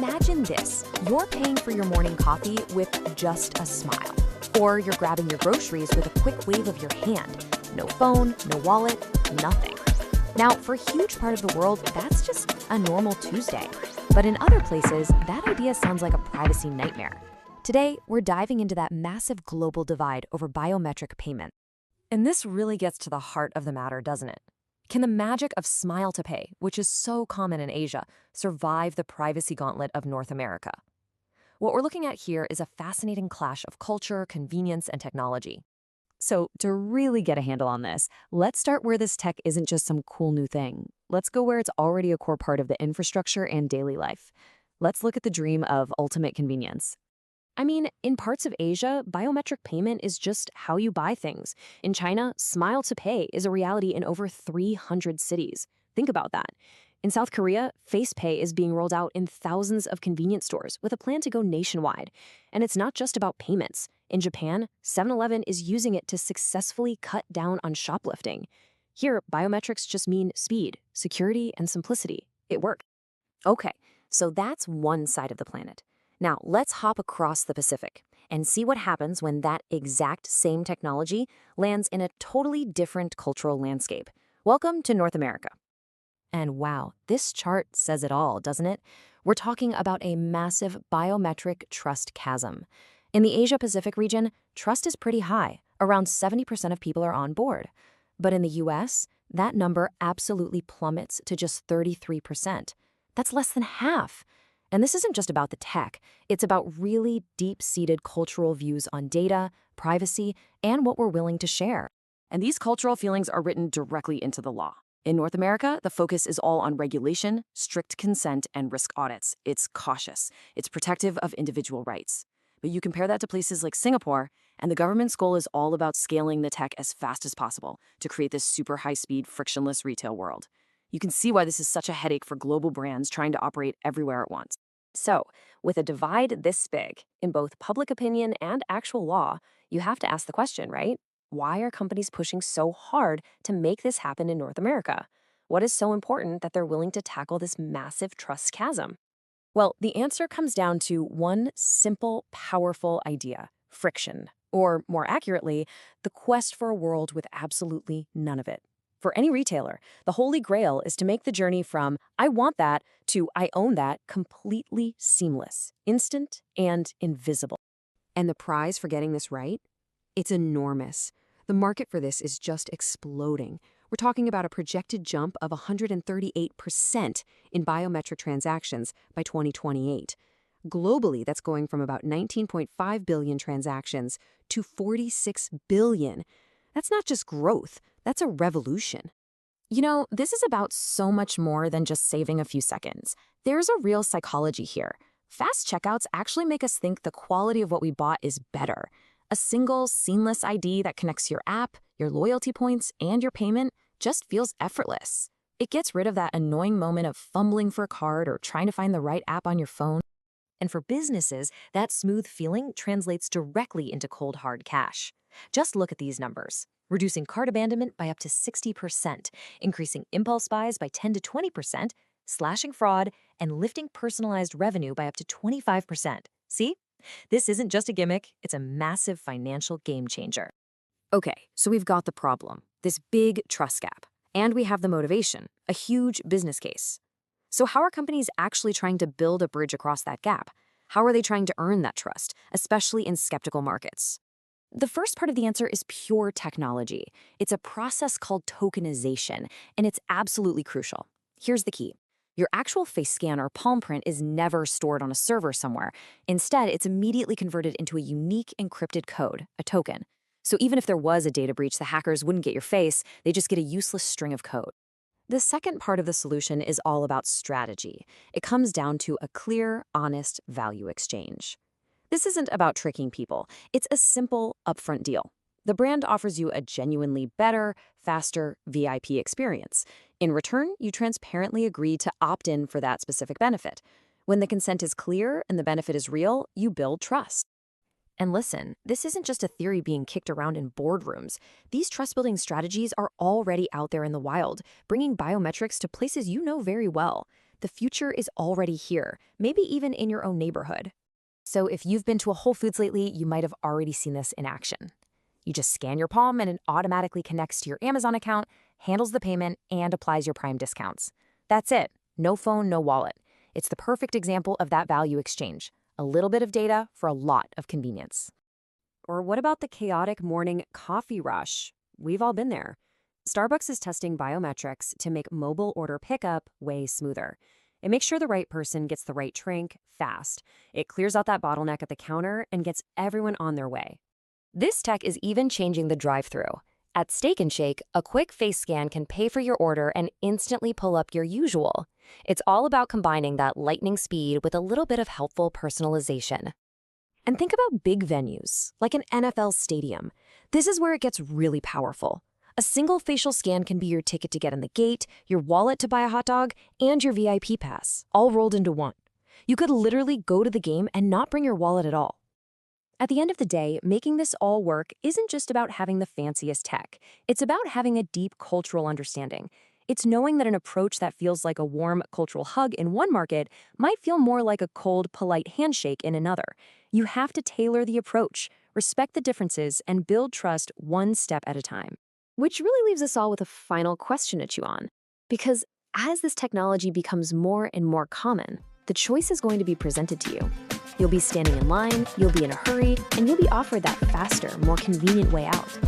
Imagine this. You're paying for your morning coffee with just a smile. Or you're grabbing your groceries with a quick wave of your hand. No phone, no wallet, nothing. Now, for a huge part of the world, that's just a normal Tuesday. But in other places, that idea sounds like a privacy nightmare. Today, we're diving into that massive global divide over biometric payment. And this really gets to the heart of the matter, doesn't it? Can the magic of Smile to Pay, which is so common in Asia, survive the privacy gauntlet of North America? What we're looking at here is a fascinating clash of culture, convenience, and technology. So to really get a handle on this, let's start where this tech isn't just some cool new thing. Let's go where it's already a core part of the infrastructure and daily life. Let's look at the dream of ultimate convenience. I mean, in parts of Asia, biometric payment is just how you buy things. In China, Smile to Pay is a reality in over 300 cities. Think about that. In South Korea, Face Pay is being rolled out in thousands of convenience stores with a plan to go nationwide. And it's not just about payments. In Japan, 7-Eleven is using it to successfully cut down on shoplifting. Here, biometrics just mean speed, security, and simplicity. It works. Okay, so that's one side of the planet. Now, let's hop across the Pacific and see what happens when that exact same technology lands in a totally different cultural landscape. Welcome to North America. And wow, this chart says it all, doesn't it? We're talking about a massive biometric trust chasm. In the Asia-Pacific region, trust is pretty high. Around 70% of people are on board. But in the US, that number absolutely plummets to just 33%. That's less than half. And this isn't just about the tech. It's about really deep-seated cultural views on data, privacy, and what we're willing to share. And these cultural feelings are written directly into the law. In North America, the focus is all on regulation, strict consent, and risk audits. It's cautious. It's protective of individual rights. But you compare that to places like Singapore, and the government's goal is all about scaling the tech as fast as possible to create this super high-speed, frictionless retail world. You can see why this is such a headache for global brands trying to operate everywhere at once. So, with a divide this big, in both public opinion and actual law, you have to ask the question, right? Why are companies pushing so hard to make this happen in North America? What is so important that they're willing to tackle this massive trust chasm? Well, the answer comes down to one simple, powerful idea: friction. Or, more accurately, the quest for a world with absolutely none of it. For any retailer, the holy grail is to make the journey from "I want that" to "I own that" completely seamless, instant, and invisible. And the prize for getting this right? It's enormous. The market for this is just exploding. We're talking about a projected jump of 138% in biometric transactions by 2028. Globally, that's going from about 19.5 billion transactions to 46 billion. That's not just growth, that's a revolution. You know, this is about so much more than just saving a few seconds. There's a real psychology here. Fast checkouts actually make us think the quality of what we bought is better. A single, seamless ID that connects your app, your loyalty points, and your payment just feels effortless. It gets rid of that annoying moment of fumbling for a card or trying to find the right app on your phone. And for businesses, that smooth feeling translates directly into cold, hard cash. Just look at these numbers. Reducing cart abandonment by up to 60%, increasing impulse buys by 10 to 20%, slashing fraud, and lifting personalized revenue by up to 25%. See? This isn't just a gimmick, it's a massive financial game changer. Okay, so we've got the problem, this big trust gap. And we have the motivation, a huge business case. So how are companies actually trying to build a bridge across that gap? How are they trying to earn that trust, especially in skeptical markets? The first part of the answer is pure technology. It's a process called tokenization, and it's absolutely crucial. Here's the key. Your actual face scan or palm print is never stored on a server somewhere. Instead, it's immediately converted into a unique encrypted code, a token. So even if there was a data breach, the hackers wouldn't get your face, they just get a useless string of code. The second part of the solution is all about strategy. It comes down to a clear, honest value exchange. This isn't about tricking people. It's a simple, upfront deal. The brand offers you a genuinely better, faster VIP experience. In return, you transparently agree to opt in for that specific benefit. When the consent is clear and the benefit is real, you build trust. And listen, this isn't just a theory being kicked around in boardrooms. These trust-building strategies are already out there in the wild, bringing biometrics to places you know very well. The future is already here, maybe even in your own neighborhood. So if you've been to a Whole Foods lately, you might have already seen this in action. You just scan your palm and it automatically connects to your Amazon account, handles the payment, and applies your Prime discounts. That's it. No phone, no wallet. It's the perfect example of that value exchange. A little bit of data for a lot of convenience. Or what about the chaotic morning coffee rush? We've all been there. Starbucks is testing biometrics to make mobile order pickup way smoother. It makes sure the right person gets the right drink fast. It clears out that bottleneck at the counter and gets everyone on their way. This tech is even changing the drive-thru. At Steak 'n Shake, a quick face scan can pay for your order and instantly pull up your usual. It's all about combining that lightning speed with a little bit of helpful personalization. And think about big venues, like an NFL stadium. This is where it gets really powerful. A single facial scan can be your ticket to get in the gate, your wallet to buy a hot dog, and your VIP pass, all rolled into one. You could literally go to the game and not bring your wallet at all. At the end of the day, making this all work isn't just about having the fanciest tech. It's about having a deep cultural understanding. It's knowing that an approach that feels like a warm cultural hug in one market might feel more like a cold, polite handshake in another. You have to tailor the approach, respect the differences, and build trust one step at a time. Which really leaves us all with a final question to chew on. Because as this technology becomes more and more common, the choice is going to be presented to you. You'll be standing in line, you'll be in a hurry, and you'll be offered that faster, more convenient way out.